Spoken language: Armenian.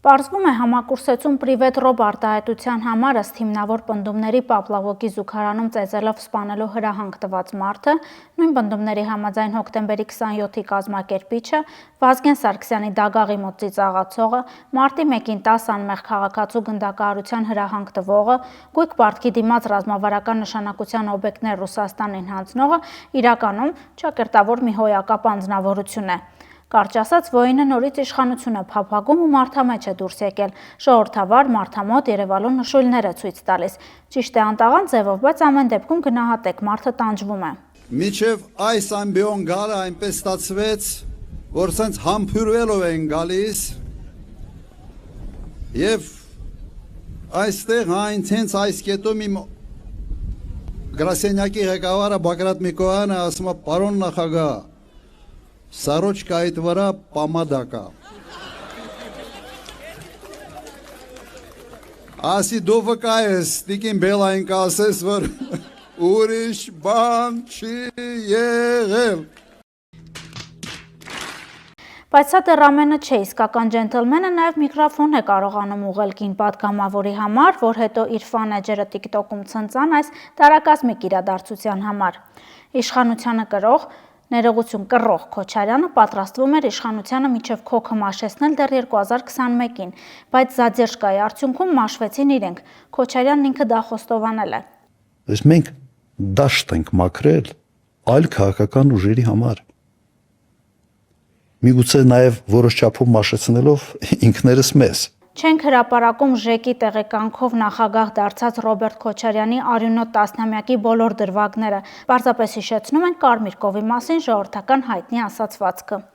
Պարզվում է համակուրսեցում Պրիվետ-Ռոբ արտահայտության համար ըստ հիմնավոր պնդումների Պապլավոկի զուգարանում ծեծելով սպանելու հրահանգ տված մարդը, նույն պնդումների համաձայն հոկտեմբերի 27-ի կազմակերպիչը, Վազգեն Սարգսյանի դագաղի մոտ ծիծաղացողը, մարտի 1-ին 10 անմեղ քաղաքացու գնդակահարության հրահանգ տվողը, գույք պարտքի դիմաց ռազմավարական նշանակության օբյեկտներ Ռուսաստանին հանձնողը իրականում ճակերտավոր մի հոյակապ անձնավորություն է։ Կարճ ասած, Վոյինը նորից իշխանություն է փափագում ու մարդամեջ է դուրս եկել, ժողովրդավար, մարդամոտ, Երևանու նշույլներ է ցույց տալիս։ Ճիշտ է անտաղան ձևով, բայց ամեն դեպքում գնահատեք, մարդը տանջվում է։ Մինչև այս ամբիոն գալը այնպես ստացվեց, որ սենց համբուրվելով են գալիս եւ այստեղ հենց այս կետում իմ գրասենյակի ղեկավարը Բագրատ Միկոյանը ասում է՝ «Պարոն նախագահ, Սարոջկա այդ վրա պամադա կա»։ Ասի դու վկա ես, տիկին Բելային կասես, որ ուրիշ բան չի եղել։ Բայց սա դեռ ամենը չէ, իսկական ջենթլմենը նաև միկրոֆոն է կարողանում ուղղել կին պատգամավորի համար, որ հետո իր ֆանեջերը TikTok-ում ցնծան այս տարակազմիկ իրադարձության համար։ Իշխանությանը կրող, ներողություն կռող Քոչարյանը պատրաստվում էր իշխանությանը մինչև քոքը մաշեցնել դեռ 2021-ին, բայց Զադեժկայի արդյունքում մաշվեցին իրենք, Քոչարյանն ինքը դա խոստովանել է։ Այս մենք դաշտ ենք մաքրել այլ քաղաքական ուժերի համար։ Միգուցե նաև որոշ չափով մաշեցնելով ինքներս մեզ։ Չենք հրապարակում ԺԵԿ-ի տեղեկանքով նախագահ դարձած Ռոբերտ Քոչարյանի արյունոտ տասնամյակի բոլոր դրվագները, պարզապես հիշեցնում ենք Կարմիր կովի մասին ժողովրդական հայտնի ասացվածքը։